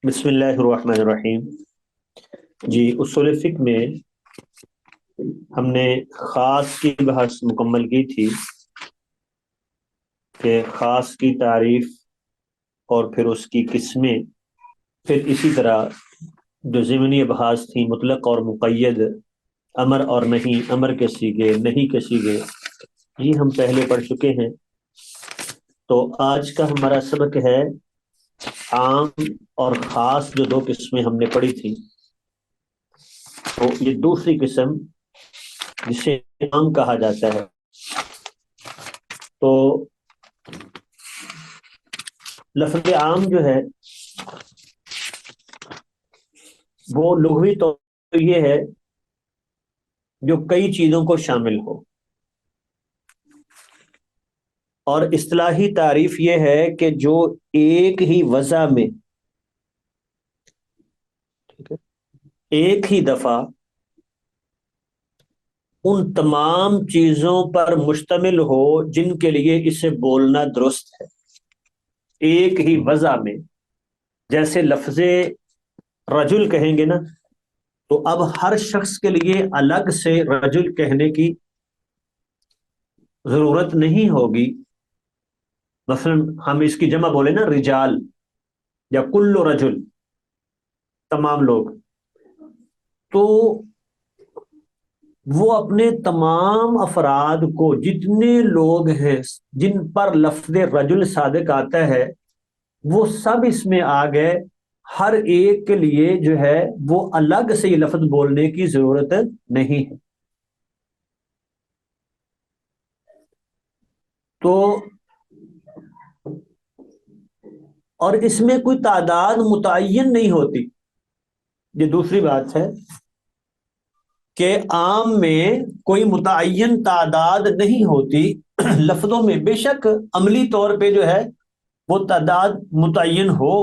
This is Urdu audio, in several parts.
بسم اللہ الرحمن الرحیم۔ جی، اصول فقہ میں ہم نے خاص کی بحث مکمل کی تھی کہ خاص کی تعریف اور پھر اس کی قسمیں، پھر اسی طرح جو ضمنی ابحاث تھیں مطلق اور مقید، امر اور نہیں، امر کے صیغے، نہیں کے صیغے، یہ ہم پہلے پڑھ چکے ہیں۔ تو آج کا ہمارا سبق ہے عام اور خاص، جو دو قسمیں ہم نے پڑھی تھیں۔ تو یہ دوسری قسم جسے عام کہا جاتا ہے، تو لفظ عام جو ہے وہ لغوی طور پر یہ ہے جو کئی چیزوں کو شامل ہو، اور اصطلاحی تعریف یہ ہے کہ جو ایک ہی وضع میں، ٹھیک ہے، ایک ہی دفعہ ان تمام چیزوں پر مشتمل ہو جن کے لیے اسے بولنا درست ہے، ایک ہی وضع میں۔ جیسے لفظ رجل کہیں گے نا، تو اب ہر شخص کے لیے الگ سے رجل کہنے کی ضرورت نہیں ہوگی۔ مثلا ہم اس کی جمع بولے نا رجال یا کل رجل، تمام لوگ، تو وہ اپنے تمام افراد کو، جتنے لوگ ہیں جن پر لفظ رجل صادق آتا ہے، وہ سب اس میں آ گئے۔ ہر ایک کے لیے جو ہے وہ الگ سے یہ لفظ بولنے کی ضرورت نہیں ہے۔ تو اور اس میں کوئی تعداد متعین نہیں ہوتی۔ یہ دوسری بات ہے کہ عام میں کوئی متعین تعداد نہیں ہوتی لفظوں میں، بے شک عملی طور پہ جو ہے وہ تعداد متعین ہو۔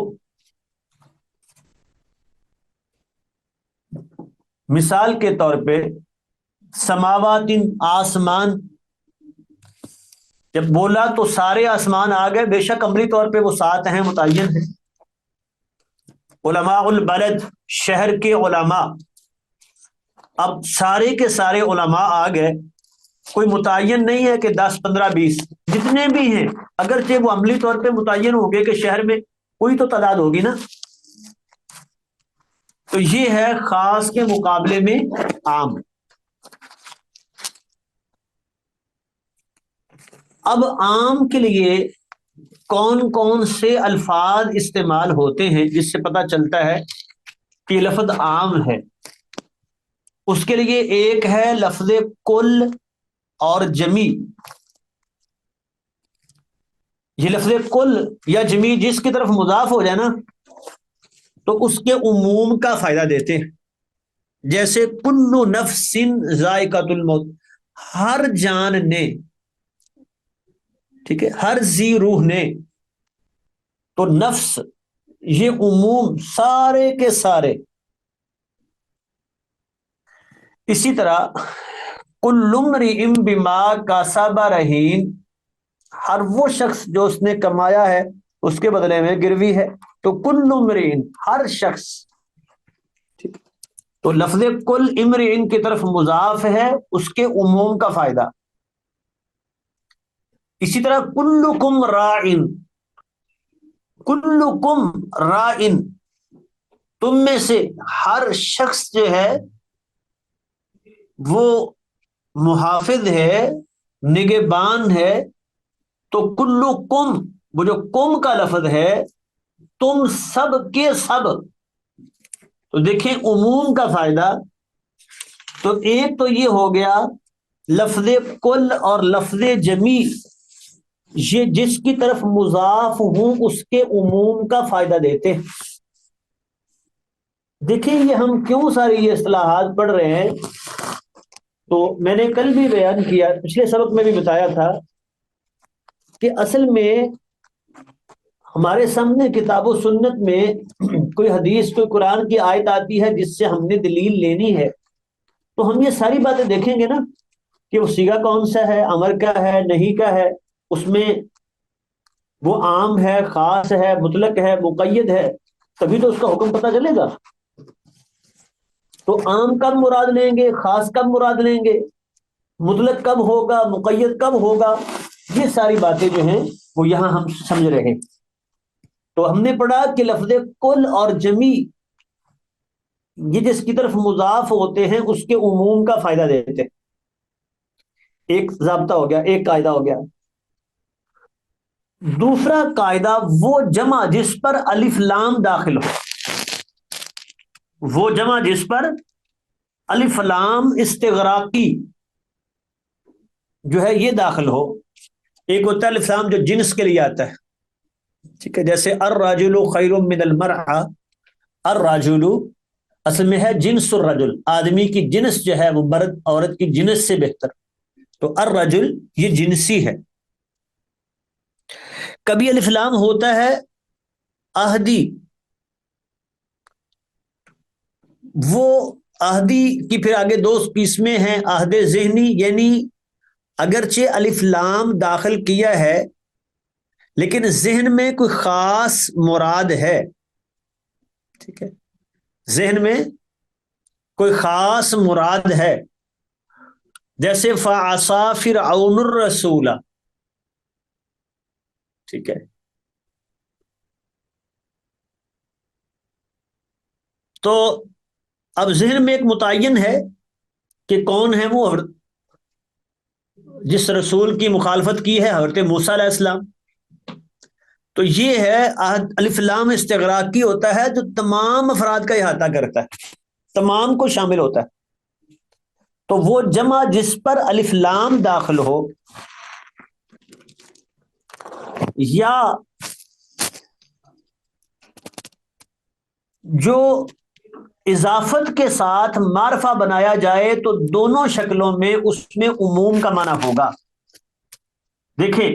مثال کے طور پہ سماوات، آسمان، جب بولا تو سارے آسمان آ گئے، بے شک عملی طور پہ وہ 7 ہیں، متعین ہیں۔ علماء البلد، شہر کے علماء، اب سارے کے سارے علماء آ گئے، کوئی متعین نہیں ہے کہ 10 15 20، جتنے بھی ہیں اگرچہ وہ عملی طور پہ متعین ہوں گے کہ شہر میں کوئی تو تعداد ہوگی نا۔ تو یہ ہے خاص کے مقابلے میں عام۔ اب عام کے لیے کون کون سے الفاظ استعمال ہوتے ہیں جس سے پتہ چلتا ہے کہ یہ لفظ عام ہے؟ اس کے لیے ایک ہے لفظ کل اور جمی۔ یہ لفظ کل یا جمی جس کی طرف مضاف ہو جائے نا تو اس کے عموم کا فائدہ دیتے ہیں۔ جیسے کل نفس ذائقۃ الموت، ہر جان نے، ٹھیک ہے، ہر ذی روح نے، تو نفس یہ عموم سارے کے سارے۔ اسی طرح کل امرئ بما کسب رہین، ہر وہ شخص جو اس نے کمایا ہے اس کے بدلے میں گروی ہے۔ تو کل امرئ، ہر شخص، ٹھیک، تو لفظ کل امرئ کی طرف مضاف ہے، اس کے عموم کا فائدہ۔ اسی طرح کلکم راعن، کلکم راعن، تم میں سے ہر شخص جو ہے وہ محافظ ہے، نگہبان ہے۔ تو کلکم، وہ جو کم کا لفظ ہے، تم سب کے سب، تو دیکھیں عموم کا فائدہ۔ تو ایک تو یہ ہو گیا لفظ کل اور لفظ جمی، یہ جس کی طرف مضاف ہوں اس کے عموم کا فائدہ دیتے ہیں۔ دیکھیں یہ ہم کیوں ساری یہ اصطلاحات پڑھ رہے ہیں، تو میں نے کل بھی بیان کیا، پچھلے سبق میں بھی بتایا تھا کہ اصل میں ہمارے سامنے کتاب و سنت میں کوئی حدیث، کوئی قرآن کی آیت آتی ہے جس سے ہم نے دلیل لینی ہے، تو ہم یہ ساری باتیں دیکھیں گے نا کہ وہ صیغہ کون سا ہے، امر کا ہے، نہیں کا ہے، اس میں وہ عام ہے، خاص ہے، مطلق ہے، مقید ہے۔ تبھی تو اس کا حکم پتہ چلے گا. تو عام کب مراد لیں گے، خاص کب مراد لیں گے، مطلق کب ہوگا، مقید کب ہوگا، یہ ساری باتیں جو ہیں وہ یہاں ہم سمجھ رہے ہیں. تو ہم نے پڑھا کہ لفظ کل اور جمی یہ جس کی طرف مضاف ہوتے ہیں اس کے عموم کا فائدہ دیتے ہیں. ایک ضابطہ ہو گیا، ایک قاعدہ ہو گیا. دوسرا قاعدہ، وہ جمع جس پر الف لام داخل ہو، وہ جمع جس پر الف لام استغراقی جو ہے یہ داخل ہو. ایک ہوتا ہے الف لام جو جنس کے لیے آتا ہے، ٹھیک ہے، جیسے الرجل خیر من المرأة. الرجل اصل میں ہے جنس الرجل، آدمی کی جنس جو ہے وہ مرد عورت کی جنس سے بہتر. تو الرجل یہ جنسی ہے. کبھی الف لام ہوتا ہے عہدی، وہ عہدی کی پھر آگے دو قسمیں ہیں. عہد ذہنی، یعنی اگرچہ الف لام داخل کیا ہے لیکن ذہن میں کوئی خاص مراد ہے، ٹھیک ہے، ذہن میں کوئی خاص مراد ہے، جیسے فعصا فرعون الرسول، ٹھیک ہے. تو اب ذہن میں ایک متعین ہے کہ کون ہے وہ جس رسول کی مخالفت کی ہے، حضرت موسیٰ علیہ السلام. تو یہ ہے الف لام استغراقی ہوتا ہے جو تمام افراد کا احاطہ کرتا ہے، تمام کو شامل ہوتا ہے. تو وہ جمع جس پر الف لام داخل ہو یا جو اضافت کے ساتھ معرفہ بنایا جائے تو دونوں شکلوں میں اس میں عموم کا معنی ہوگا. دیکھیں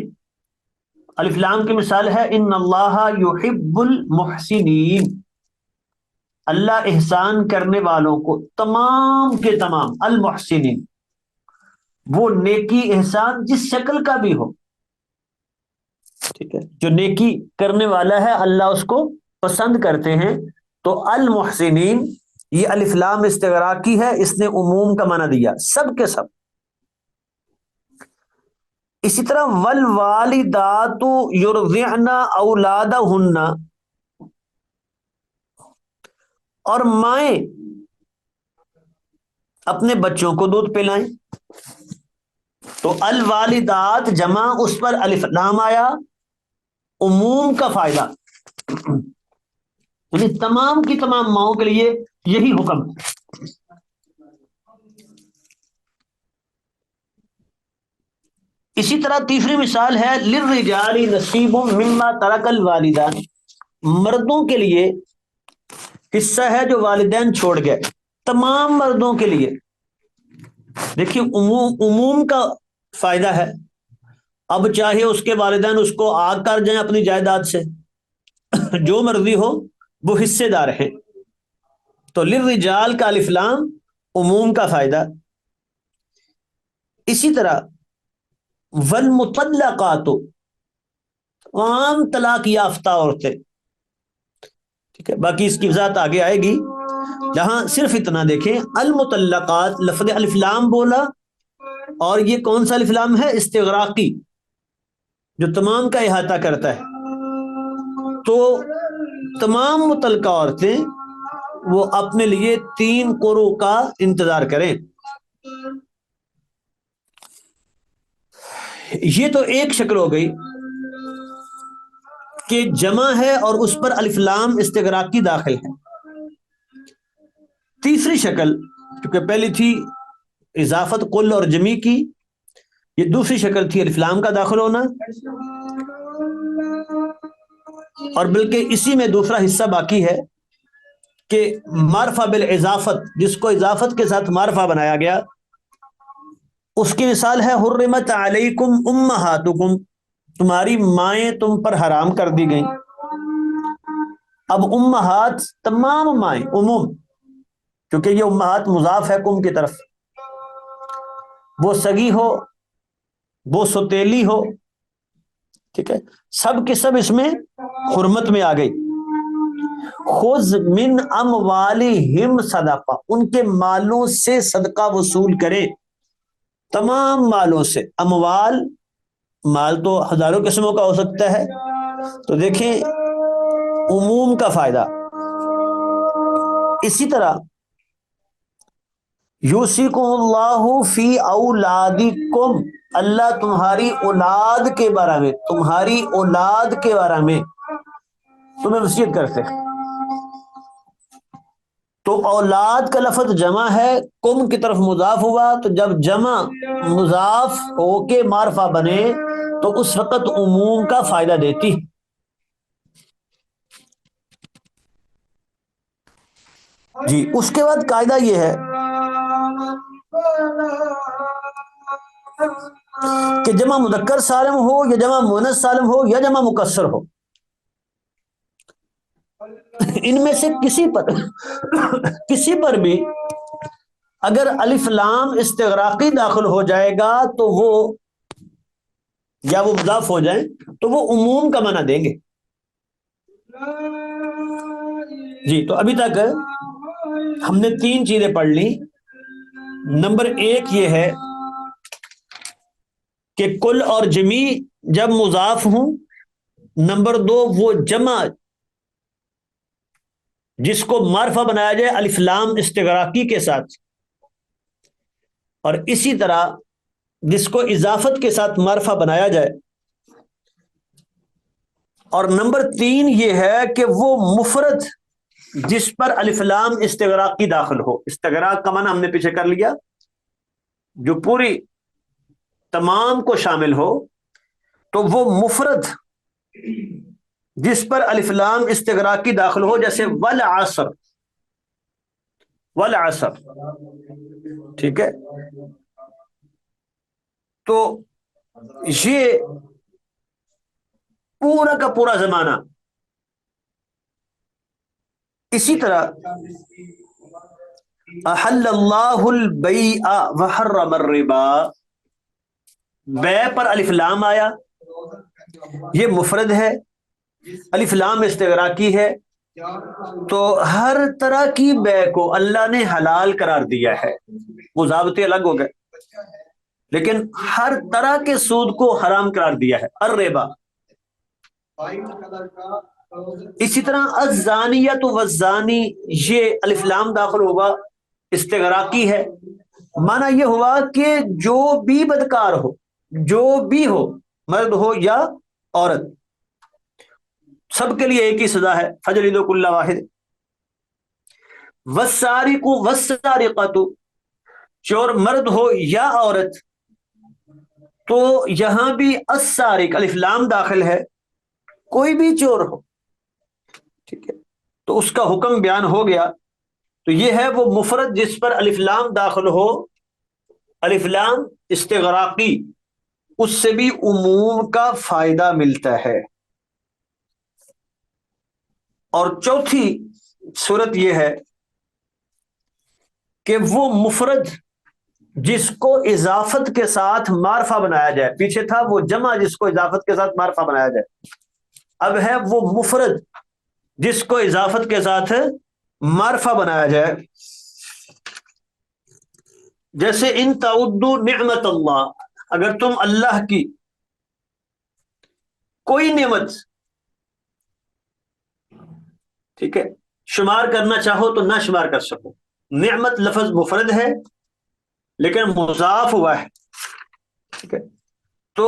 الف لام کی مثال ہے ان اللہ یحب المحسنین، اللہ احسان کرنے والوں کو، تمام کے تمام المحسنین، وہ نیکی احسان جس شکل کا بھی ہو، ٹھیک ہے، جو نیکی کرنے والا ہے اللہ اس کو پسند کرتے ہیں. تو المحسنین یہ الف لام استغراقی ہے، اس نے عموم کا معنی دیا، سب کے سب. اسی طرح والوالدات یرضعن اولادہن، اور مائیں اپنے بچوں کو دودھ پلائیں. تو الوالدات جمع، اس پر الف لام آیا، عموم کا فائدہ، یعنی تمام کی تمام ماؤں کے لیے یہی حکم. اسی طرح تیسری مثال ہے للرجال نصیب مما ترک الوالدان، مردوں کے لیے حصہ ہے جو والدین چھوڑ گئے، تمام مردوں کے لیے. دیکھیے عموم کا فائدہ ہے. اب چاہے اس کے والدین اس کو آگ کر جائیں اپنی جائیداد سے، جو مرضی ہو وہ حصے دار ہیں. تو للرجال کا الف لام عموم کا فائدہ. اسی طرح والمطلقات، عام طلاق یافتہ عورتیں، ٹھیک ہے، باقی اس کی وضاحت آگے آئے گی. جہاں صرف اتنا دیکھیں المطلقات، لفظ الف لام بولا اور یہ کون سا الف لام ہے، استغراقی، جو تمام کا احاطہ کرتا ہے. تو تمام متعلقہ عورتیں وہ اپنے لیے 3 قروء کا انتظار کریں. یہ تو ایک شکل ہو گئی کہ جمع ہے اور اس پر الف لام استغراقی داخل ہے. تیسری شکل، کیونکہ پہلی تھی اضافت قل اور جمی کی، یہ دوسری شکل تھی الف لام کا داخل ہونا، اور بلکہ اسی میں دوسرا حصہ باقی ہے کہ معرفہ بالاضافت، جس کو اضافت کے ساتھ معرفہ بنایا گیا. اس کی مثال ہے حرمت علیکم امہاتکم، تمہاری مائیں تم پر حرام کر دی گئیں. اب امہات تمام مائیں، عموم، کیونکہ یہ امہات مضاف ہے کم کی طرف، وہ سگی ہو وہ سوتیلی ہو، ٹھیک ہے، سب کے سب اس میں حرمت میں آ گئی. خذ من اموالہم صدقہ، ان کے مالوں سے صدقہ وصول کرے، تمام مالوں سے۔ اموال، مال تو ہزاروں قسموں کا ہو سکتا ہے، تو دیکھیں عموم کا فائدہ۔ اسی طرح یوصیکم اللہ فی اولادکم، اللہ تمہاری اولاد کے بارے میں، تمہاری اولاد کے بارے میں تمہیں وصیت کرتے ہیں۔ تو اولاد کا لفظ جمع ہے، کم کی طرف مضاف ہوا، تو جب جمع مضاف ہو کے معرفہ بنے تو اس وقت عموم کا فائدہ دیتی۔ جی، اس کے بعد قاعدہ یہ ہے کہ جمع مذکر سالم ہو یا جمع مؤنث سالم ہو یا جمع مکسر ہو، ان میں سے کسی پر بھی اگر الف لام استغراقی داخل ہو جائے گا تو وہ، یا وہ مضاف ہو جائیں تو وہ عموم کا معنی دیں گے۔ جی، تو ابھی تک ہم نے 3 چیزیں پڑھ لی۔ نمبر 1 یہ ہے کہ کل اور جمی جب مضاف ہوں۔ نمبر 2 وہ جمع جس کو معرفہ بنایا جائے الف لام استغراقی کے ساتھ، اور اسی طرح جس کو اضافت کے ساتھ معرفہ بنایا جائے۔ اور نمبر 3 یہ ہے کہ وہ مفرد جس پر الف لام استغراقی داخل ہو۔ استغراق کا معنی ہم نے پیچھے کر لیا، جو پوری تمام کو شامل ہو، تو وہ مفرد جس پر الف لام استغراقی داخل ہو، جیسے والعصر، والعصر، ٹھیک ہے؟ تو یہ پورا کا پورا زمانہ۔ اسی طرح احل اللہ البیع وحرم الربا، بیع پر الف لام آیا، یہ مفرد ہے، الف لام استغراقی ہے، تو ہر طرح کی بیع کو اللہ نے حلال قرار دیا ہے۔ وہ ضابطے الگ ہو گئے، لیکن ہر طرح کے سود کو حرام قرار دیا ہے، الربا۔ اسی طرح الزانیۃ والزانی، یہ الف لام داخل ہوگا، استغراقی ہے، معنی یہ ہوا کہ جو بھی بدکار ہو، جو بھی ہو، مرد ہو یا عورت، سب کے لیے ایک ہی سزا ہے، فجلدوا کل واحد۔ والسارق والسارقۃ، چور مرد ہو یا عورت، تو یہاں بھی السارق الف لام داخل ہے، کوئی بھی چور ہو، ٹھیک ہے؟ تو اس کا حکم بیان ہو گیا۔ تو یہ ہے وہ مفرد جس پر الف لام داخل ہو، الف لام استغراقی، اس سے بھی عموم کا فائدہ ملتا ہے۔ اور چوتھی صورت یہ ہے کہ وہ مفرد جس کو اضافت کے ساتھ معرفہ بنایا جائے، پیچھے تھا وہ جمع جس کو اضافت کے ساتھ معرفہ بنایا جائے، اب ہے وہ مفرد جس کو اضافت کے ساتھ معرفہ بنایا جائے۔ جیسے ان تعدوا نعمت اللہ، اگر تم اللہ کی کوئی نعمت، ٹھیک ہے، شمار کرنا چاہو تو نہ شمار کر سکو۔ نعمت لفظ مفرد ہے لیکن مضاف ہوا ہے، ٹھیک ہے؟ تو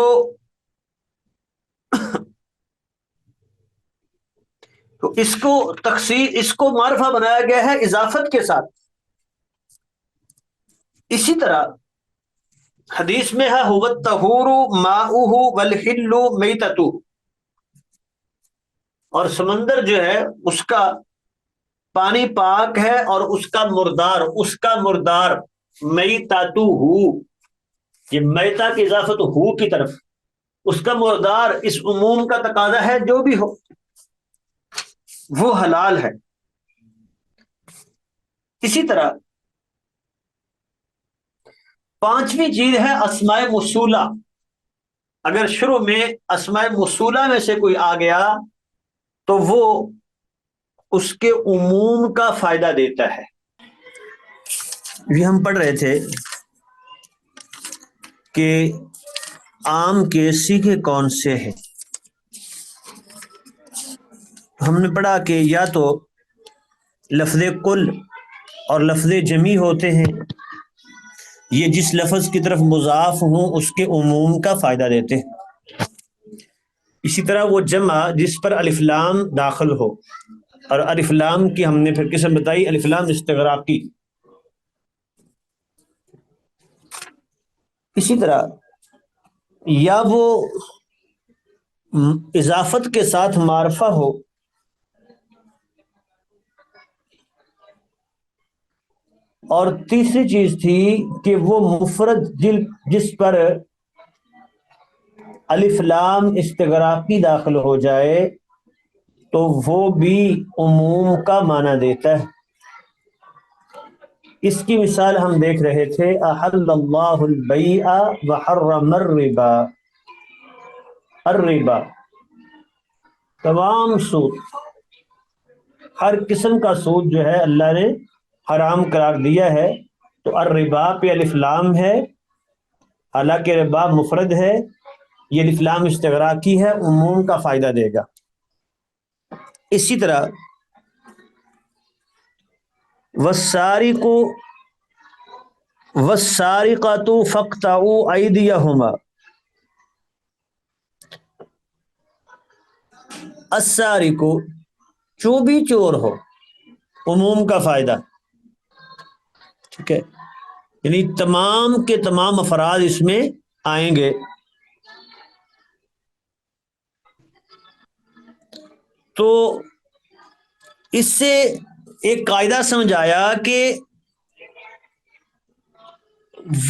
اس کو تخصیص، اس کو معرفہ بنایا گیا ہے اضافت کے ساتھ۔ اسی طرح حدیث میں ہے هو الطہور ماؤہ والحل میتتہ، اور سمندر جو ہے اس کا پانی پاک ہے اور اس کا مردار میتاتہ، یہ میتا کی اضافت ہو کی طرف، اس کا مردار اس عموم کا تقاضا ہے، جو بھی ہو وہ حلال ہے۔ اسی طرح 5ویں چیز ہے اسماء موصولہ۔ اگر شروع میں اسماء موصولہ میں سے کوئی آ گیا تو وہ اس کے عموم کا فائدہ دیتا ہے. یہ ہم پڑھ رہے تھے کہ عام کے سیغے کون سے ہیں. ہم نے پڑھا کہ یا تو لفظ کل اور لفظ جمی ہوتے ہیں، یہ جس لفظ کی طرف مضاف ہوں اس کے عموم کا فائدہ دیتے ہیں. اسی طرح وہ جمع جس پر الف لام داخل ہو، اور الف لام کی ہم نے پھر قسم بتائی الف لام استغراقی. اسی طرح یا وہ اضافت کے ساتھ معرفہ ہو، اور تیسری چیز تھی کہ وہ مفرد جس پر الف لام استغراقی داخل ہو جائے تو وہ بھی عموم کا معنی دیتا ہے. اس کی مثال ہم دیکھ رہے تھے احل اللہ البیع وحرم الربا. الربا تمام سود، ہر قسم کا سود جو ہے اللہ نے حرام قرار دیا ہے. تو الربا پہ الف لام ہے، حالانکہ ربا مفرد ہے، یہ الف لام استغراقی ہے، عموم کا فائدہ دے گا. اسی طرح والسارق والسارقۃ فاقطعوا ایدیہما. السارق جو بھی چور ہو، عموم کا فائدہ. ٹھیک ہے، یعنی تمام کے تمام افراد اس میں آئیں گے. تو اس سے ایک قاعدہ سمجھ آیا کہ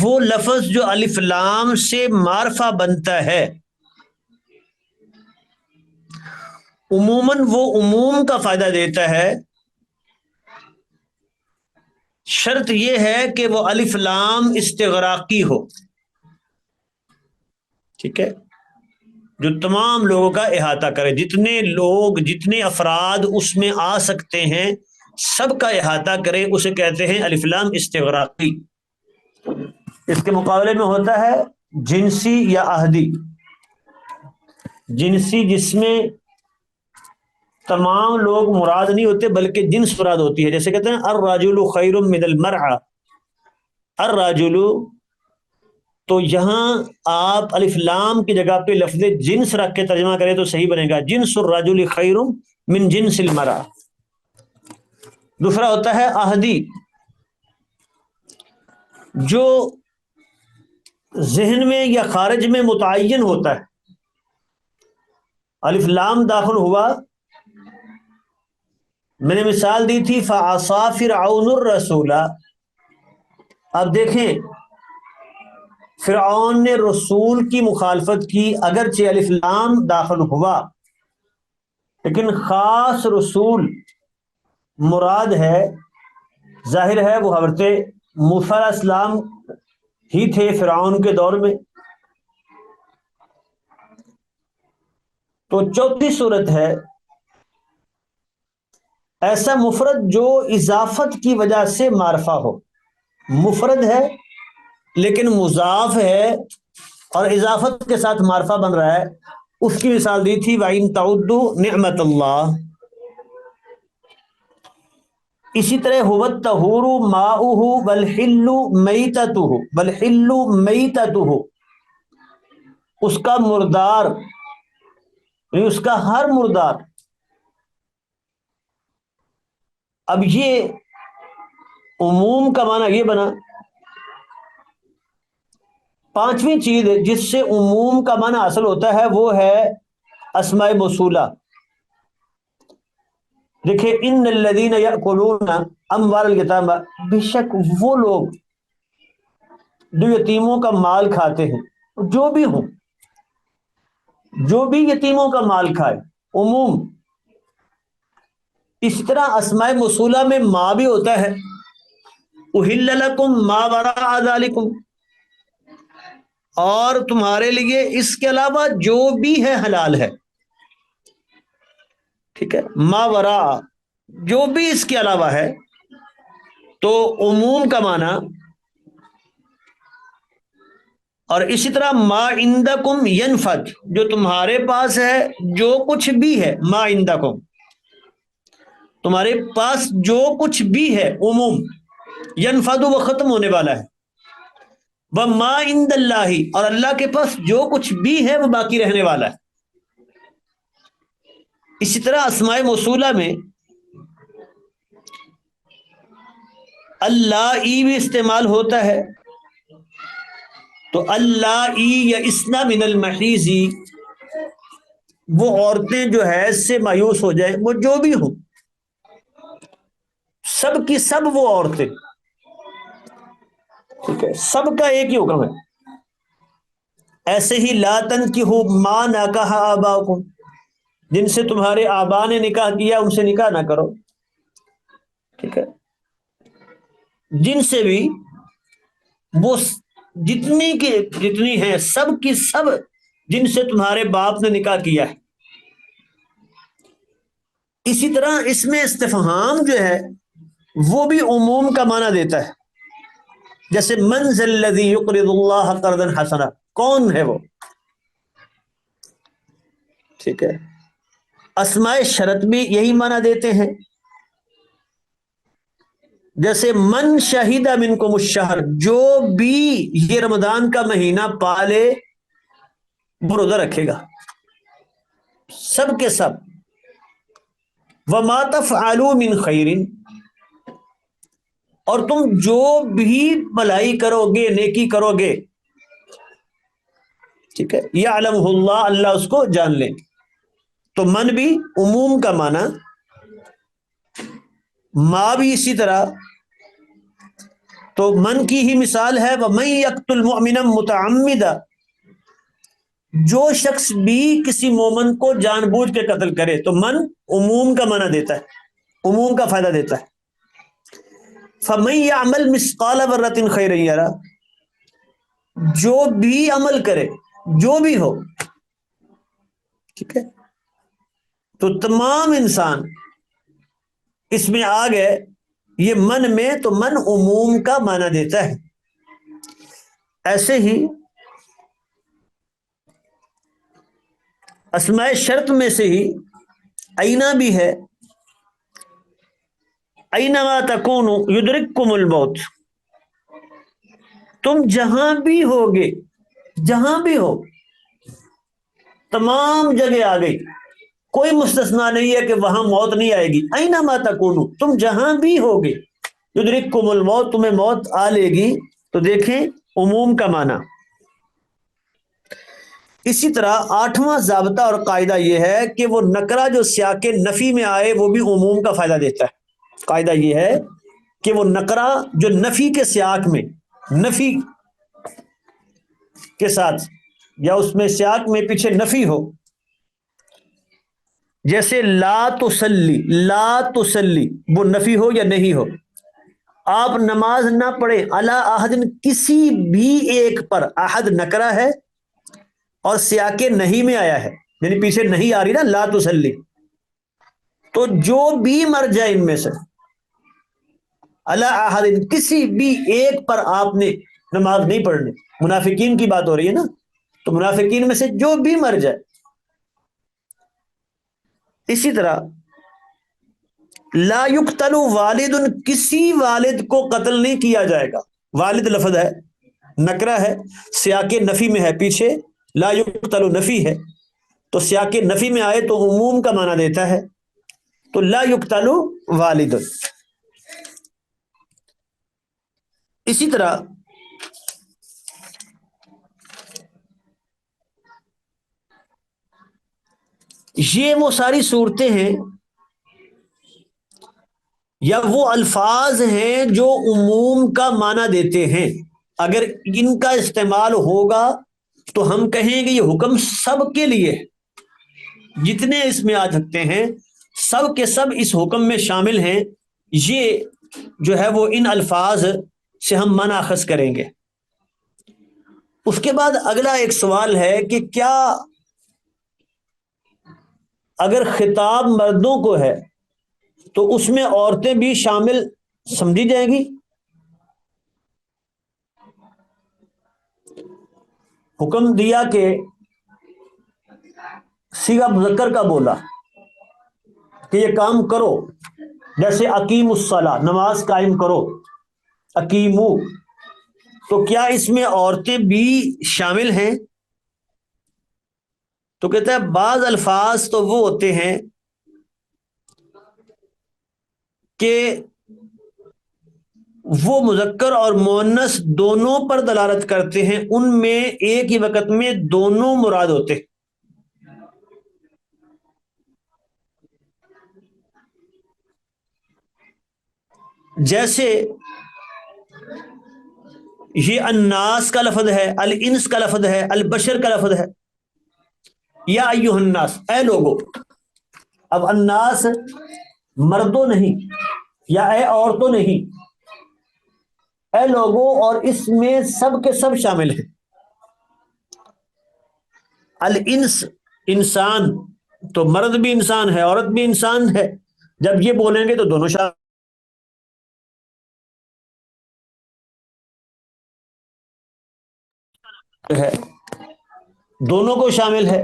وہ لفظ جو الف لام سے معرفہ بنتا ہے عموماً وہ عموم کا فائدہ دیتا ہے. شرط یہ ہے کہ وہ الف لام استغراقی ہو. ٹھیک ہے، جو تمام لوگوں کا احاطہ کرے، جتنے لوگ جتنے افراد اس میں آ سکتے ہیں سب کا احاطہ کرے، اسے کہتے ہیں الف لام استغراقی. اس کے مقابلے میں ہوتا ہے جنسی یا عہدی. جنسی جس میں تمام لوگ مراد نہیں ہوتے بلکہ جنس مراد ہوتی ہے، جیسے کہتے ہیں الرجل خیر من المرأة. الرجل، تو یہاں آپ الف لام کی جگہ پہ لفظ جنس رکھ کے ترجمہ کریں تو صحیح بنے گا، جنس الرجل خیر من جنس المرأة. دوسرا ہوتا ہے عہدی، جو ذہن میں یا خارج میں متعین ہوتا ہے. الف لام داخل ہوا، میں نے مثال دی تھی فعصا فرعون الرسول. اب دیکھیں فرعون نے رسول کی مخالفت کی، اگرچہ الف لام داخل ہوا لیکن خاص رسول مراد ہے. ظاہر ہے وہ حضرت موسیٰ علیہ السلام ہی تھے فرعون کے دور میں. تو چوتھی صورت ہے ایسا مفرد جو اضافت کی وجہ سے معرفہ ہو. مفرد ہے لیکن مضاف ہے اور اضافت کے ساتھ معرفہ بن رہا ہے. اس کی مثال دی تھی وَإِن تَعُدُّوا نِعْمَتَ اللَّهِ. اسی طرح هُوَ الطَّهُورُ مَاؤُهُ وَالْحِلُّ مَيْتَتُهُ. وَالْحِلُّ مَيْتَتُهُ، اس کا مردار یعنی اس کا ہر مردار. اب یہ عموم کا معنی یہ بنا. پانچویں چیز جس سے عموم کا معنی حاصل ہوتا ہے وہ ہے اسماء موصولہ. دیکھیں ان الذین یأکلون اموال الیتامی، بے شک وہ لوگ جو یتیموں کا مال کھاتے ہیں، جو بھی ہوں، جو بھی یتیموں کا مال کھائے، عموم. اس طرح اسماء موصولہ میں ما بھی ہوتا ہے، احل لکم ما وراء ذالکم، اور تمہارے لیے اس کے علاوہ جو بھی ہے حلال ہے. ٹھیک ہے، ما وراء جو بھی اس کے علاوہ ہے تو عموم کا معنی، اور اسی طرح ما عندکم ینفد، جو تمہارے پاس ہے جو کچھ بھی ہے، ما عندکم تمہارے پاس جو کچھ بھی ہے، عموم، ینفد وہ ختم ہونے والا ہے، وما عند اللہ اور اللہ کے پاس جو کچھ بھی ہے وہ باقی رہنے والا ہے۔ اسی طرح اسماء موصولہ میں اللہ ای بھی استعمال ہوتا ہے، تو اللہ ای یا اسنا من المحیزی، وہ عورتیں جو حیض سے مایوس ہو جائیں، وہ جو بھی ہوں، سب کی سب وہ عورتیں، ٹھیک ہے، سب کا ایک ہی حکم ہے۔ ایسے ہی لا تنکحوا ما نکح آباؤکم، جن سے تمہارے آبا نے نکاح کیا ان سے نکاح نہ کرو، ٹھیک ہے، جن سے بھی وہ جتنی ہیں سب کی سب جن سے تمہارے باپ نے نکاح کیا ہے۔ اسی طرح اس میں استفہام جو ہے وہ بھی عموم کا معنی دیتا ہے، جیسے من ذا الذی یقرض اللہ قرضا حسنا، کون ہے وہ، ٹھیک ہے۔ اسماء شرط بھی یہی معنی دیتے ہیں، جیسے من شہید منکم الشہر، جو بھی یہ رمضان کا مہینہ پالے وہ روزہ رکھے گا، سب کے سب۔ وما تفعلوا من خیر، اور تم جو بھی بھلائی کرو گے، نیکی کرو گے، ٹھیک ہے، یعلمہ اللہ، اللہ اس کو جان لے۔ تو من بھی عموم کا معنی، ما بھی اسی طرح، تو من کی ہی مثال ہے وَمَن يَقْتُلْ مُؤْمِنًا مُتَعَمِّدًا، جو شخص بھی کسی مومن کو جان بوجھ کے قتل کرے، تو من عموم کا معنی دیتا ہے، عموم کا فائدہ دیتا ہے۔ فَمَن يَعْمَلْ مِثْقَالَ ذَرَّةٍ خَيْرًا يَرَهُ، جو بھی عمل کرے، جو بھی ہو، ٹھیک ہے، تو تمام انسان اس میں آ گئے، یہ من میں، تو من عموم کا معنی دیتا ہے۔ ایسے ہی اسماء شرط میں سے ہی اینا بھی ہے، اینما تکونوا یدرککم الموت، تم جہاں بھی ہوگے، جہاں بھی ہو، تمام جگہ آ گئی، کوئی مستثنا نہیں ہے کہ وہاں موت نہیں آئے گی۔ اینما تکونوا، تم جہاں بھی ہوگے، یدرککم الموت، تمہیں موت آ لے گی، تو دیکھیں عموم کا معنی۔ اسی طرح آٹھواں ضابطہ اور قاعدہ یہ ہے کہ وہ نکرہ جو سیاق نفی میں آئے وہ بھی عموم کا فائدہ دیتا ہے۔ قاعدہ یہ ہے کہ وہ نکرہ جو نفی کے سیاق میں، نفی کے ساتھ، یا اس میں سیاق میں پیچھے نفی ہو، جیسے لا تصلی، لا تصلی، وہ نفی ہو یا نہیں ہو، آپ نماز نہ پڑھیں، علی احد، کسی بھی ایک پر، احد نکرہ ہے اور سیاق نہیں میں آیا ہے، یعنی پیچھے نہیں آ رہی نا لا تصلی، تو جو بھی مر جائے ان میں سے، علی احد، کسی بھی ایک پر آپ نے نماز نہیں پڑھنی، منافقین کی بات ہو رہی ہے نا، تو منافقین میں سے جو بھی مر جائے۔ اسی طرح لا یقتل والد، کسی والد کو قتل نہیں کیا جائے گا، والد لفظ ہے، نکرہ ہے، سیاق نفی میں ہے، پیچھے لا یقتل نفی ہے، تو سیاق نفی میں آئے تو عموم کا معنی دیتا ہے، تو لا یقتل والد۔ اسی طرح یہ وہ ساری صورتیں ہیں یا وہ الفاظ ہیں جو عموم کا معنی دیتے ہیں، اگر ان کا استعمال ہوگا تو ہم کہیں گے یہ حکم سب کے لیے ہے، جتنے اس میں آ سکتے ہیں سب کے سب اس حکم میں شامل ہیں، یہ جو ہے وہ ان الفاظ سے ہم منع اخذ کریں گے۔ اس کے بعد اگلا ایک سوال ہے کہ کیا اگر خطاب مردوں کو ہے تو اس میں عورتیں بھی شامل سمجھی جائیں گی؟ حکم دیا کہ صیغہ مذکر کا بولا کہ یہ کام کرو، جیسے اقیم الصلاۃ، نماز قائم کرو، اقیمو، تو کیا اس میں عورتیں بھی شامل ہیں؟ تو کہتا ہے بعض الفاظ تو وہ ہوتے ہیں کہ وہ مذکر اور مؤنث دونوں پر دلالت کرتے ہیں، ان میں ایک ہی وقت میں دونوں مراد ہوتے ہیں۔ جیسے یہ الناس کا لفظ ہے، الانس کا لفظ ہے، البشر کا لفظ ہے، یا ایھا الناس، اے لوگو۔ اب الناس مردوں نہیں یا اے عورتوں نہیں، اے لوگوں، اور اس میں سب کے سب شامل ہیں۔ الانس انسان، تو مرد بھی انسان ہے، عورت بھی انسان ہے، جب یہ بولیں گے تو دونوں شامل ہے، دونوں کو شامل ہے۔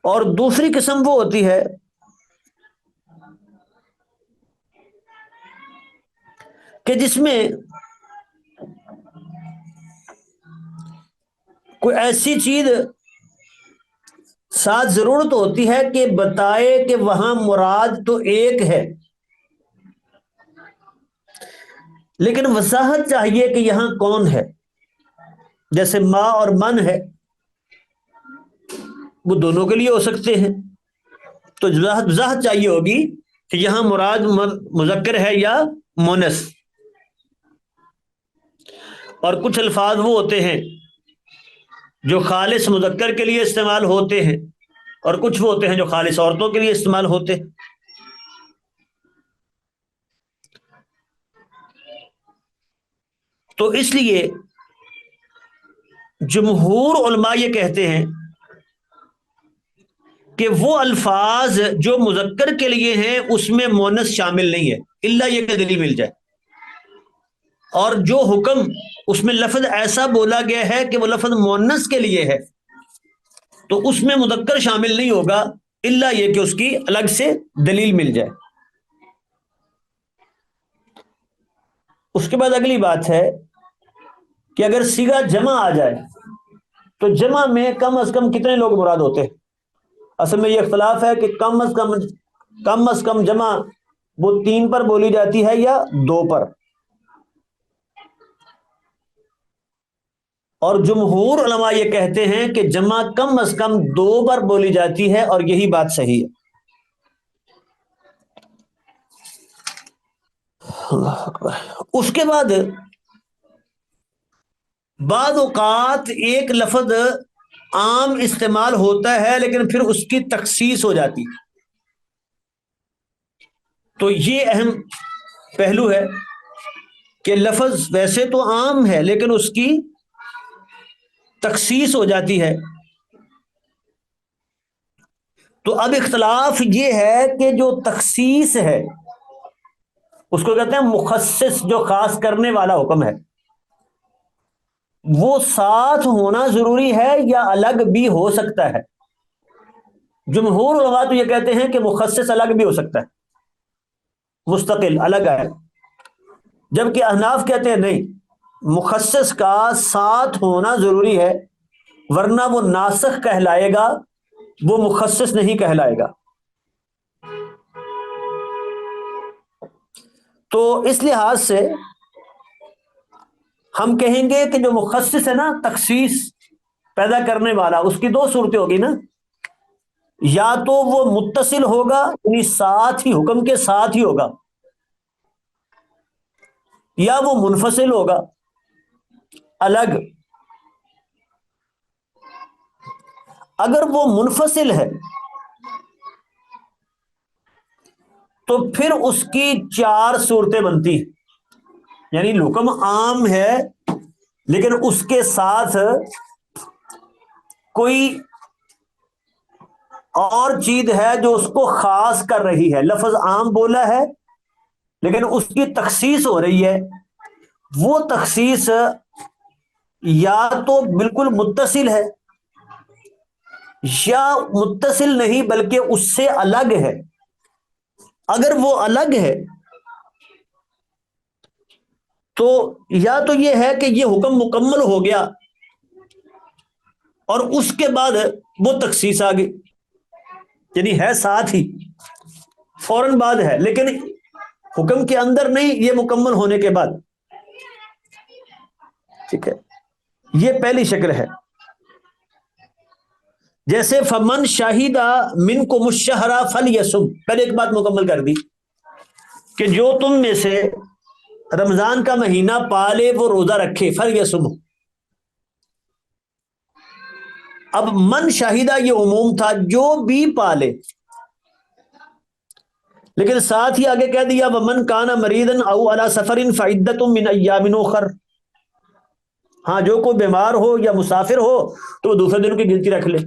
اور دوسری قسم وہ ہوتی ہے کہ جس میں کوئی ایسی چیز ساتھ ضرورت ہوتی ہے کہ بتائے کہ وہاں مراد تو ایک ہے، لیکن وضاحت چاہیے کہ یہاں کون ہے۔ جیسے ماں اور من ہے، وہ دونوں کے لیے ہو سکتے ہیں، تو وضاحت چاہیے ہوگی کہ یہاں مراد مذکر ہے یا مونس۔ اور کچھ الفاظ وہ ہوتے ہیں جو خالص مذکر کے لیے استعمال ہوتے ہیں، اور کچھ وہ ہوتے ہیں جو خالص عورتوں کے لیے استعمال ہوتے ہیں۔ تو اس لیے جمہور علماء یہ کہتے ہیں کہ وہ الفاظ جو مذکر کے لیے ہیں اس میں مونس شامل نہیں ہے، الا یہ کہ دلیل مل جائے۔ اور جو حکم اس میں لفظ ایسا بولا گیا ہے کہ وہ لفظ مونس کے لیے ہے، تو اس میں مذکر شامل نہیں ہوگا الا یہ کہ اس کی الگ سے دلیل مل جائے۔ اس کے بعد اگلی بات ہے کہ اگر صیغہ جمع آ جائے تو جمع میں کم از کم کتنے لوگ مراد ہوتے ہیں؟ اصل میں یہ اختلاف ہے کہ کم از کم جمع وہ 3 پر بولی جاتی ہے یا 2 پر۔ اور جمہور علماء یہ کہتے ہیں کہ جمع کم از کم 2 پر بولی جاتی ہے، اور یہی بات صحیح ہے۔ اللہ اکبر۔ اس کے بعد بعض اوقات ایک لفظ عام استعمال ہوتا ہے لیکن پھر اس کی تخصیص ہو جاتی، تو یہ اہم پہلو ہے کہ لفظ ویسے تو عام ہے لیکن اس کی تخصیص ہو جاتی ہے۔ تو اب اختلاف یہ ہے کہ جو تخصیص ہے اس کو کہتے ہیں مخصص، جو خاص کرنے والا حکم ہے، وہ ساتھ ہونا ضروری ہے یا الگ بھی ہو سکتا ہے؟ جمہور علماء تو یہ کہتے ہیں کہ مخصص الگ بھی ہو سکتا ہے، مستقل الگ ہے، جبکہ احناف کہتے ہیں نہیں، مخصص کا ساتھ ہونا ضروری ہے، ورنہ وہ ناسخ کہلائے گا، وہ مخصص نہیں کہلائے گا۔ تو اس لحاظ سے ہم کہیں گے کہ جو مخصص ہے نا، تخصیص پیدا کرنے والا، اس کی 2 صورتیں ہوگی نا، یا تو وہ متصل ہوگا یعنی ساتھ ہی، حکم کے ساتھ ہی ہوگا، یا وہ منفصل ہوگا الگ۔ اگر وہ منفصل ہے تو پھر اس کی 4 صورتیں بنتی ہیں، یعنی حکم عام ہے لیکن اس کے ساتھ کوئی اور چیز ہے جو اس کو خاص کر رہی ہے. لفظ عام بولا ہے لیکن اس کی تخصیص ہو رہی ہے. وہ تخصیص یا تو بالکل متصل ہے یا متصل نہیں بلکہ اس سے الگ ہے. اگر وہ الگ ہے تو یا تو یہ ہے کہ یہ حکم مکمل ہو گیا اور اس کے بعد وہ تخصیص آ گئی، یعنی ہے ساتھ ہی، فوراً بعد ہے لیکن حکم کے اندر نہیں، یہ مکمل ہونے کے بعد. ٹھیک ہے، یہ پہلی شکل ہے. جیسے فمن شاہدہ من کو مشہرہ فلیصم، پہلے ایک بات مکمل کر دی کہ جو تم میں سے رمضان کا مہینہ پالے وہ روزہ رکھے، فلیصم. اب من شاہدہ یہ عموم تھا، جو بھی پالے، لیکن ساتھ ہی آگے کہہ دیا ومن کان مریضا او علی سفر فعدۃ من ایام اخر. ہاں جو کوئی بیمار ہو یا مسافر ہو تو وہ دوسرے دنوں کی گنتی رکھ لے،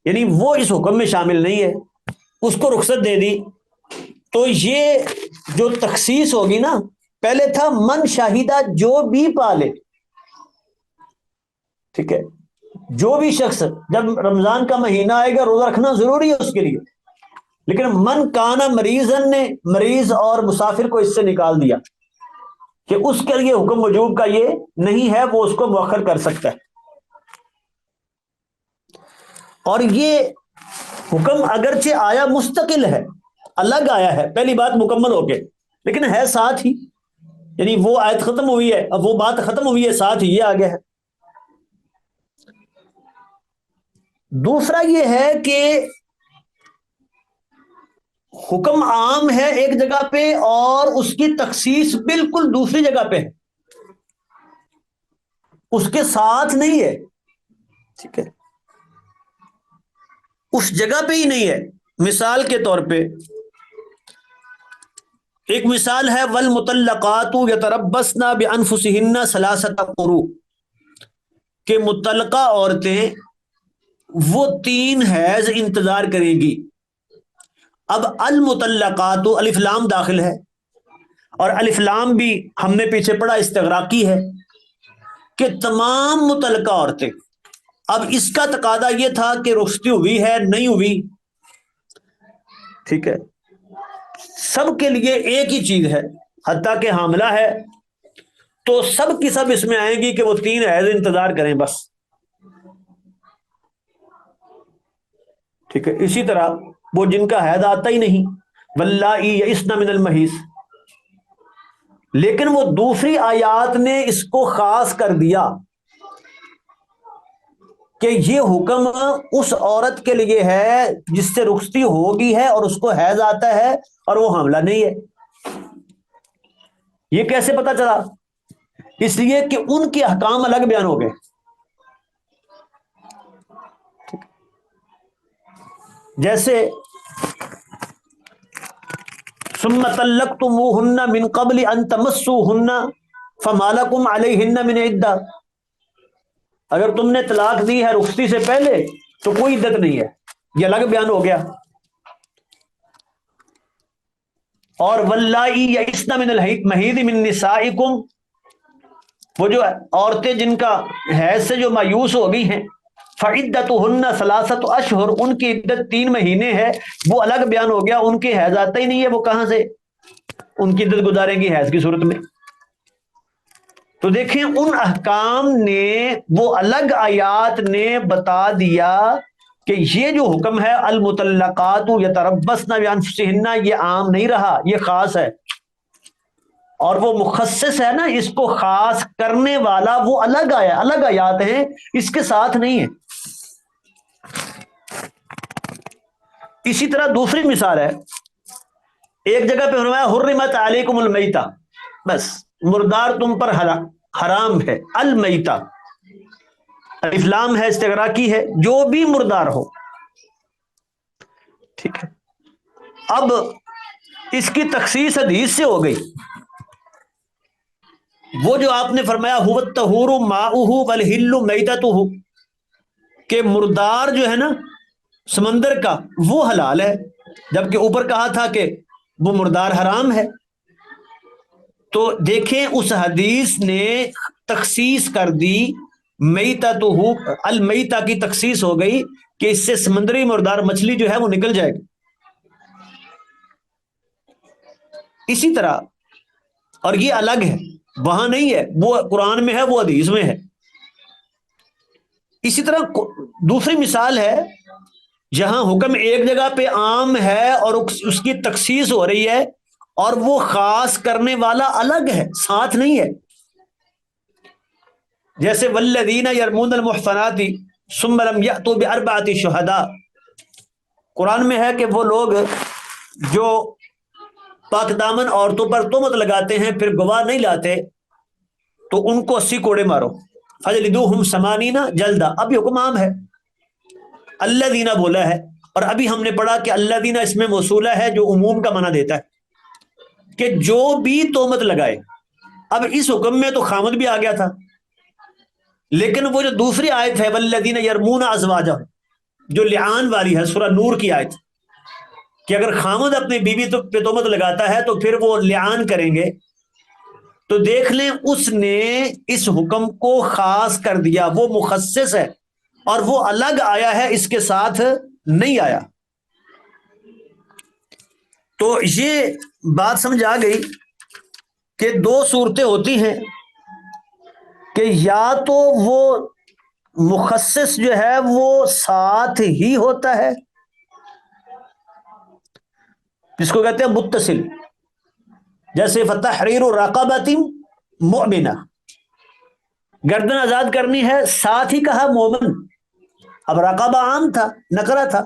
یعنی وہ اس حکم میں شامل نہیں ہے، اس کو رخصت دے دی. تو یہ جو تخصیص ہوگی نا، پہلے تھا من شاہدہ جو بھی پالے، ٹھیک ہے، جو بھی شخص، جب رمضان کا مہینہ آئے گا روزہ رکھنا ضروری ہے اس کے لیے، لیکن من کانا مریضن نے مریض اور مسافر کو اس سے نکال دیا کہ اس کے لیے حکم وجوب کا یہ نہیں ہے، وہ اس کو مؤخر کر سکتا ہے. اور یہ حکم اگرچہ آیا مستقل ہے، الگ آیا ہے، پہلی بات مکمل ہو کے، لیکن ہے ساتھ ہی، یعنی وہ آیت ختم ہوئی ہے، اب وہ بات ختم ہوئی ہے، ساتھ ہی یہ آگے ہے. دوسرا یہ ہے کہ حکم عام ہے ایک جگہ پہ اور اس کی تخصیص بالکل دوسری جگہ پہ ہے، اس کے ساتھ نہیں ہے. ٹھیک ہے، اس جگہ پہ ہی نہیں ہے. مثال کے طور پہ ایک مثال ہے والمطلقات یتربصن بانفسہن ثلاثۃ قروء، کہ مطلقہ عورتیں وہ 3 حیض انتظار کریں گی. اب المطلقات الف لام داخل ہے، اور الف لام بھی ہم نے پیچھے پڑھا استغراقی ہے کہ تمام مطلقہ عورتیں. اب اس کا تقاضا یہ تھا کہ رخصتی ہوئی ہے نہیں ہوئی، ٹھیک ہے، سب کے لیے ایک ہی چیز ہے، حتیٰ کہ حاملہ ہے تو سب کی سب اس میں آئیں گی کہ وہ 3 حیض انتظار کریں بس. ٹھیک ہے، اسی طرح وہ جن کا حیض آتا ہی نہیں، واللائی یئسن من المحیض، لیکن وہ دوسری آیات نے اس کو خاص کر دیا کہ یہ حکم اس عورت کے لیے ہے جس سے رخصتی ہوگی ہے اور اس کو حیض آتا ہے اور وہ حاملہ نہیں ہے. یہ کیسے پتا چلا؟ اس لیے کہ ان کے احکام الگ بیان ہو گئے. جیسے ثم طلقتموہن من قبل ان تمسوہن فما لکم علیہن من عدہ، اگر تم نے طلاق دی ہے رخصتی سے پہلے تو کوئی عدت نہیں ہے، یہ الگ بیان ہو گیا. اور واللائی یئسن من المحیض من نسائکم، وہ جو عورتیں جن کا حیض سے جو مایوس ہو گئی ہیں، فعدتہن ثلاثۃ اشہر، ان کی عدت 3 مہینے ہے، وہ الگ بیان ہو گیا. ان کے حیض آتا ہی نہیں ہے، وہ کہاں سے ان کی عدت گزاریں گی حیض کی صورت میں؟ تو دیکھیں ان احکام نے، وہ الگ آیات نے بتا دیا کہ یہ جو حکم ہے المطلقات یتربصن بانفسہن، یہ عام نہیں رہا، یہ خاص ہے، اور وہ مخصص ہے نا، اس کو خاص کرنے والا وہ الگ آیا، الگ آیات ہیں، اس کے ساتھ نہیں ہے. اسی طرح دوسری مثال ہے، ایک جگہ پہ فرمایا حرمت علیکم المیتہ، بس مردار تم پر حرام ہے. المیتہ الف لام ہے، استغراقی ہے، جو بھی مردار ہو. ٹھیک ہے، اب اس کی تخصیص حدیث سے ہو گئی. وہ جو آپ نے فرمایا هو الطہور ماؤہ والحل میتتہ، کہ مردار جو ہے نا سمندر کا وہ حلال ہے، جبکہ اوپر کہا تھا کہ وہ مردار حرام ہے۔ تو دیکھیں اس حدیث نے تخصیص کر دی، میتا تو ہو المیتا کی تخصیص ہو گئی کہ اس سے سمندری مردار مچھلی جو ہے وہ نکل جائے گی۔ اسی طرح، اور یہ الگ ہے، وہاں نہیں ہے، وہ قرآن میں ہے، وہ حدیث میں ہے۔ اسی طرح دوسری مثال ہے جہاں حکم ایک جگہ پہ عام ہے اور اس کی تخصیص ہو رہی ہے، اور وہ خاص کرنے والا الگ ہے، ساتھ نہیں ہے۔ جیسے والذین یرمون المحصنات ثم لم یأتوا باربعۃ شہداء، قرآن میں ہے کہ وہ لوگ جو پاک دامن عورتوں پر تہمت لگاتے ہیں پھر گواہ نہیں لاتے تو ان کو 80 کوڑے مارو، فجلدوہم 80 جلدہ۔ اب یہ حکم عام ہے، اللہ دینا بولا ہے، اور ابھی ہم نے پڑھا کہ اللہ دینا اس میں موصولہ ہے جو عموم کا معنی دیتا ہے کہ جو بھی تہمت لگائے۔ اب اس حکم میں تو خامد بھی آ گیا تھا، لیکن وہ جو دوسری آیت ہے والذین یرمون ازواجہم، جو لعان والی ہے، سورہ نور کی آیت، کہ اگر خامد اپنی بیوی پہ تہمت لگاتا ہے تو پھر وہ لعان کریں گے، تو دیکھ لیں اس نے اس حکم کو خاص کر دیا، وہ مخصص ہے اور وہ الگ آیا ہے، اس کے ساتھ نہیں آیا۔ تو یہ بات سمجھ آ گئی کہ دو صورتیں ہوتی ہیں کہ یا تو وہ مخصص جو ہے وہ ساتھ ہی ہوتا ہے، جس کو کہتے ہیں متصل، جیسے فتحریر رقبۃ مؤمنہ، گردن آزاد کرنی ہے، ساتھ ہی کہا مومن۔ اب رقبہ عام تھا، نکرہ تھا،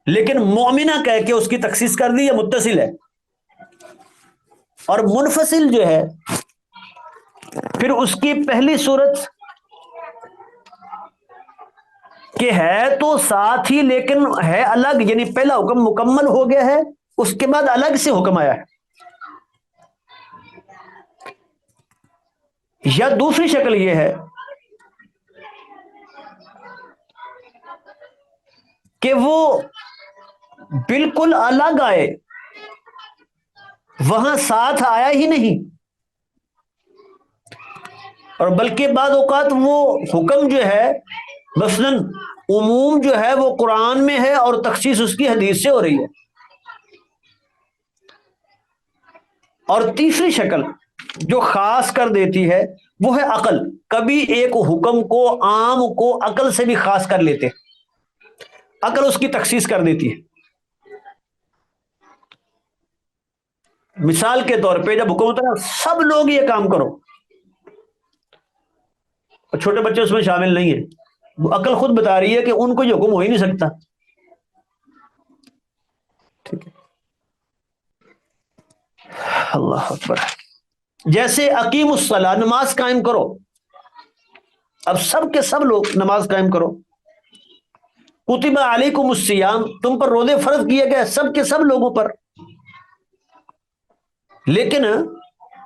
لیکن مومنہ کہہ کے اس کی تخصیص کر دی، یہ متصل ہے۔ اور منفصل جو ہے پھر اس کی پہلی صورت کہ ہے تو ساتھ ہی لیکن ہے الگ، یعنی پہلا حکم مکمل ہو گیا ہے، اس کے بعد الگ سے حکم آیا ہے۔ یا دوسری شکل یہ ہے کہ وہ بالکل الگ آئے، وہاں ساتھ آیا ہی نہیں، اور بلکہ بعض اوقات وہ حکم جو ہے مثلاً عموم جو ہے وہ قرآن میں ہے اور تخصیص اس کی حدیث سے ہو رہی ہے۔ اور تیسری شکل جو خاص کر دیتی ہے وہ ہے عقل، کبھی ایک حکم کو عام کو عقل سے بھی خاص کر لیتے، عقل اس کی تخصیص کر دیتی ہے۔ مثال کے طور پہ جب حکم ہوتا ہے سب لوگ یہ کام کرو، اور چھوٹے بچے اس میں شامل نہیں ہیں، وہ عقل خود بتا رہی ہے کہ ان کو یہ حکم ہو ہی نہیں سکتا، ٹھیک ہے؟ اللہ اکبر۔ جیسے اقیم الصلاۃ، نماز قائم کرو، اب سب کے سب لوگ نماز قائم کرو۔ کتب علیکم الصیام، تم پر روزے فرض کیے گئے سب کے سب لوگوں پر، لیکن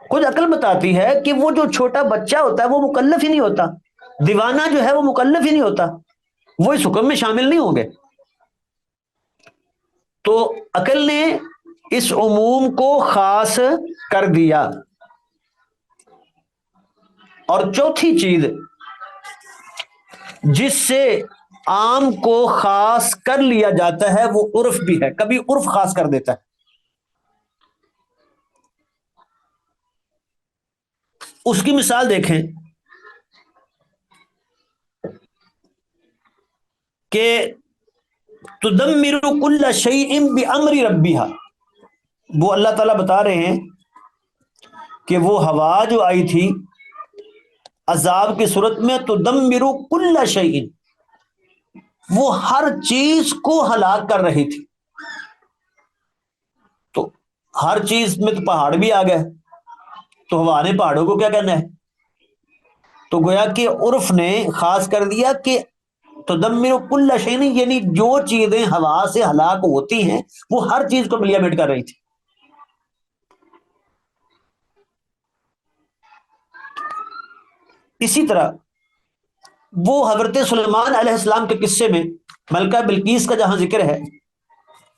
کچھ عقل بتاتی ہے کہ وہ جو چھوٹا بچہ ہوتا ہے وہ مکلف ہی نہیں ہوتا، دیوانہ جو ہے وہ مکلف ہی نہیں ہوتا، وہ اس حکم میں شامل نہیں ہوں گے۔ تو عقل نے اس عموم کو خاص کر دیا۔ اور چوتھی چیز جس سے عام کو خاص کر لیا جاتا ہے وہ عرف بھی ہے، کبھی عرف خاص کر دیتا ہے۔ اس کی مثال دیکھیں کہ تدمر کل شیء بامر ربها، وہ اللہ تعالیٰ بتا رہے ہیں کہ وہ ہوا جو آئی تھی عذاب کی صورت میں، تدمر کل شیء، وہ ہر چیز کو ہلاک کر رہی تھی۔ تو ہر چیز میں تو پہاڑ بھی آ گئے، تو ہوا نے پہاڑوں کو کیا کرنا ہے؟ تو گویا کہ عرف نے خاص کر دیا کہ تدمر کل شیء، یعنی جو چیزیں ہوا سے ہلاک ہوتی ہیں وہ ہر چیز کو ملیامٹ کر رہی تھی۔ اسی طرح وہ حضرت سلیمان علیہ السلام کے قصے میں ملکہ بلقیس کا جہاں ذکر ہے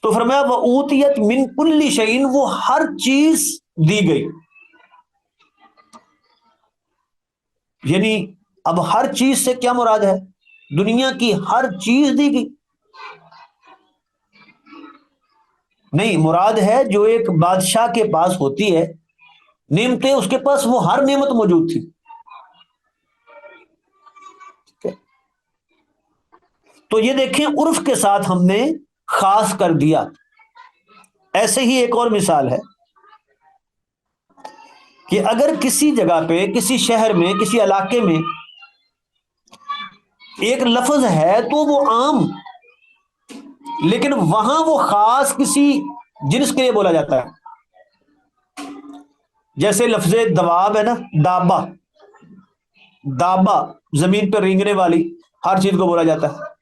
تو فرمایا وَأُوتِيَتْ مِن كُلِّ شَيْءٍ، وہ ہر چیز دی گئی، یعنی اب ہر چیز سے کیا مراد ہے؟ دنیا کی ہر چیز دی گئی نہیں، مراد ہے جو ایک بادشاہ کے پاس ہوتی ہے نعمتیں، اس کے پاس وہ ہر نعمت موجود تھی. تو یہ دیکھیں عرف کے ساتھ ہم نے خاص کر دیا. ایسے ہی ایک اور مثال ہے کہ اگر کسی جگہ پہ، کسی شہر میں، کسی علاقے میں ایک لفظ ہے تو وہ عام، لیکن وہاں وہ خاص کسی جنس کے لیے بولا جاتا ہے. جیسے لفظ دواب ہے نا، دابا، دابا زمین پہ رینگنے والی ہر چیز کو بولا جاتا ہے.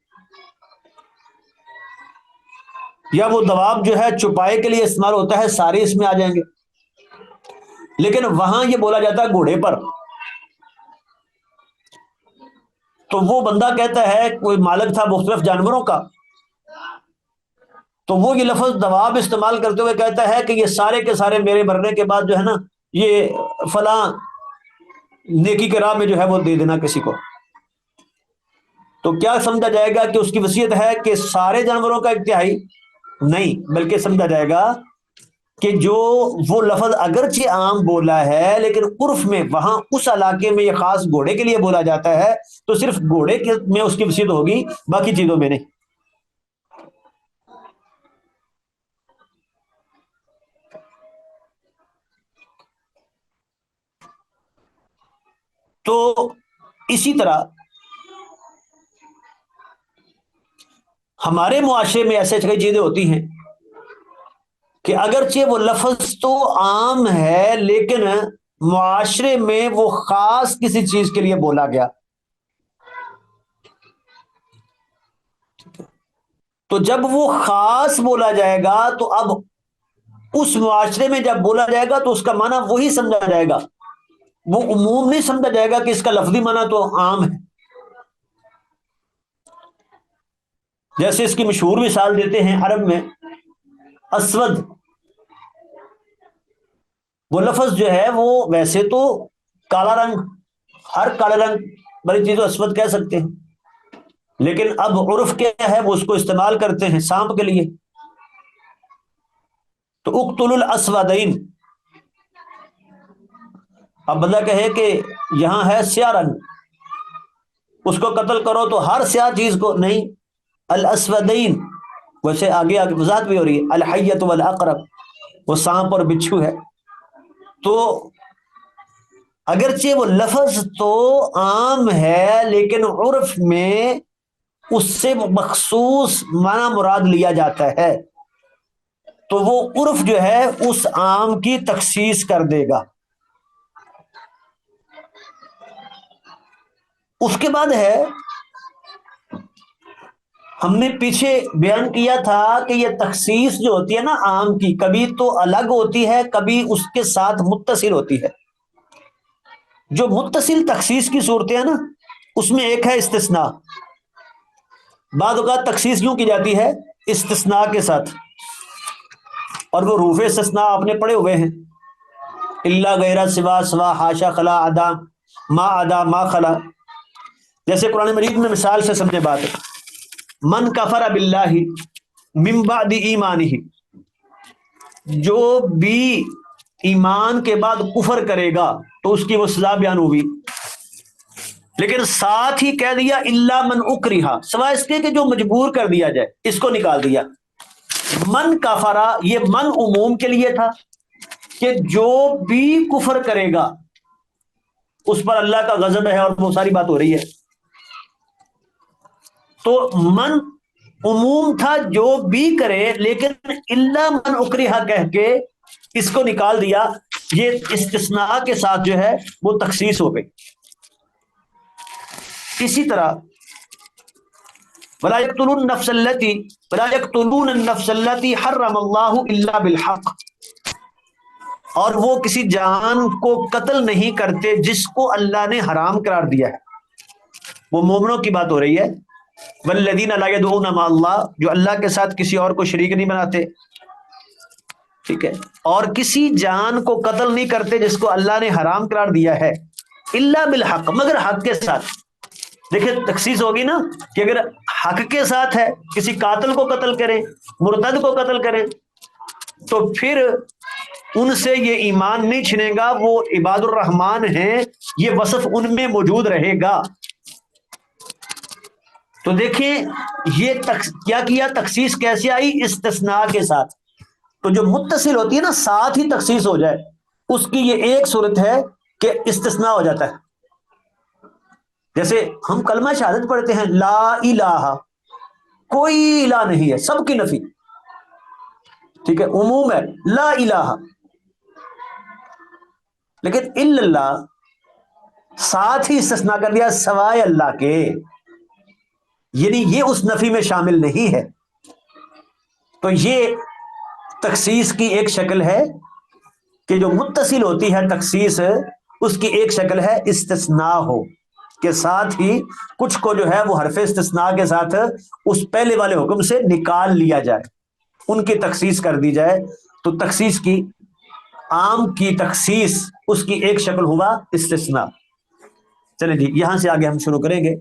یا وہ دواب جو ہے چپائے کے لیے استعمال ہوتا ہے، سارے اس میں آ جائیں گے، لیکن وہاں یہ بولا جاتا ہے گھوڑے پر. تو وہ بندہ کہتا ہے، کوئی مالک تھا مختلف جانوروں کا، تو وہ یہ لفظ دواب استعمال کرتے ہوئے کہتا ہے کہ یہ سارے کے سارے میرے مرنے کے بعد جو ہے نا، یہ فلاں نیکی کے راہ میں جو ہے وہ دے دینا کسی کو. تو کیا سمجھا جائے گا کہ اس کی وصیت ہے کہ سارے جانوروں کا ایک تہائی؟ نہیں، بلکہ سمجھا جائے گا کہ جو وہ لفظ اگرچہ عام بولا ہے لیکن عرف میں وہاں اس علاقے میں یہ خاص گھوڑے کے لیے بولا جاتا ہے، تو صرف گھوڑے میں اس کی وصیت ہوگی، باقی چیزوں میں نہیں. تو اسی طرح ہمارے معاشرے میں ایسے کئی چیزیں ہوتی ہیں کہ اگرچہ وہ لفظ تو عام ہے لیکن معاشرے میں وہ خاص کسی چیز کے لیے بولا گیا. تو جب وہ خاص بولا جائے گا تو اب اس معاشرے میں جب بولا جائے گا تو اس کا معنی وہی سمجھا جائے گا، وہ عموم نہیں سمجھا جائے گا کہ اس کا لفظی معنی تو عام ہے. جیسے اس کی مشہور مثال دیتے ہیں عرب میں، اسود، وہ لفظ جو ہے وہ ویسے تو کالا رنگ، ہر کالے رنگ بڑی چیز کو اسود کہہ سکتے ہیں، لیکن اب عرف کیا ہے، وہ اس کو استعمال کرتے ہیں سانپ کے لیے. تو اقتل الاسودین، اب بندہ کہے کہ یہاں ہے سیاہ رنگ، اس کو قتل کرو تو ہر سیاہ چیز کو نہیں، الاسودین. ویسے آگے آگے وضاحت بھی ہو رہی ہے، الحیۃ والعقرب، وہ سانپ اور بچھو ہے. تو اگرچہ وہ لفظ تو عام ہے لیکن عرف میں اس سے مخصوص معنی مراد لیا جاتا ہے، تو وہ عرف جو ہے اس عام کی تخصیص کر دے گا. اس کے بعد ہے، ہم نے پیچھے بیان کیا تھا کہ یہ تخصیص جو ہوتی ہے نا عام کی، کبھی تو الگ ہوتی ہے، کبھی اس کے ساتھ متصل ہوتی ہے. جو متصل تخصیص کی صورتیں ہیں نا، اس میں ایک ہے استثناء. بعض اوقات تخصیص یوں کی جاتی ہے استثناء کے ساتھ، اور وہ حروف استثناء آپ نے پڑھے ہوئے ہیں، الا غیر سوا سوا حاشا خلا عدا ما عدا ما خلا. جیسے قرآن مجید میں مثال سے سمجھے بات ہے، من کفر باللہ من بعد ایمانہ، جو بھی ایمان کے بعد کفر کرے گا تو اس کی وہ سزا بیان ہوئی، لیکن ساتھ ہی کہہ دیا الا من اکرہ، سوائے اس کے کہ جو مجبور کر دیا جائے، اس کو نکال دیا. من کفرا، یہ من عموم کے لیے تھا کہ جو بھی کفر کرے گا اس پر اللہ کا غضب ہے، اور وہ ساری بات ہو رہی ہے. تو من عموم تھا جو بھی کرے، لیکن الا من اکرہ کہہ کے اس کو نکال دیا، یہ استثناء کے ساتھ جو ہے وہ تخصیص ہو گئی. اسی طرح ولا يقتلون النفس التي حرم الله الا بالحق، اور وہ کسی جان کو قتل نہیں کرتے جس کو اللہ نے حرام قرار دیا ہے. وہ مومنوں کی بات ہو رہی ہے. والذین لا یدعون مع اللہ، جو اللہ کے ساتھ کسی اور کو شریک نہیں بناتے. ٹھیک ہے. اور کسی جان کو قتل نہیں کرتے جس کو اللہ نے حرام قرار دیا ہے، الا بالحق، مگر حق کے ساتھ. دیکھیں تخصیص ہوگی نا کہ اگر حق کے ساتھ ہے، کسی قاتل کو قتل کریں، مرتد کو قتل کریں، تو پھر ان سے یہ ایمان نہیں چھنے گا، وہ عباد الرحمان ہیں، یہ وصف ان میں موجود رہے گا. تو دیکھیں یہ کیا کیا، تخصیص کیسے آئی؟ استثناء کے ساتھ. تو جو متصل ہوتی ہے نا ساتھ ہی تخصیص ہو جائے، اس کی یہ ایک صورت ہے کہ استثناء ہو جاتا ہے. جیسے ہم کلمہ شہادت پڑھتے ہیں، لا الہ، کوئی الہ نہیں ہے، سب کی نفی. ٹھیک ہے، عموم ہے لا الہ، لیکن الا اللہ ساتھ ہی استثناء کر دیا سوائے اللہ کے، یعنی یہ اس نفی میں شامل نہیں ہے. تو یہ تخصیص کی ایک شکل ہے کہ جو متصل ہوتی ہے تخصیص، اس کی ایک شکل ہے استثناء ہو، کہ ساتھ ہی کچھ کو جو ہے وہ حرف استثناء کے ساتھ اس پہلے والے حکم سے نکال لیا جائے، ان کی تخصیص کر دی جائے. تو تخصیص کی، عام کی تخصیص، اس کی ایک شکل ہوا استثناء. چلیں جی، یہاں سے آگے ہم شروع کریں گے.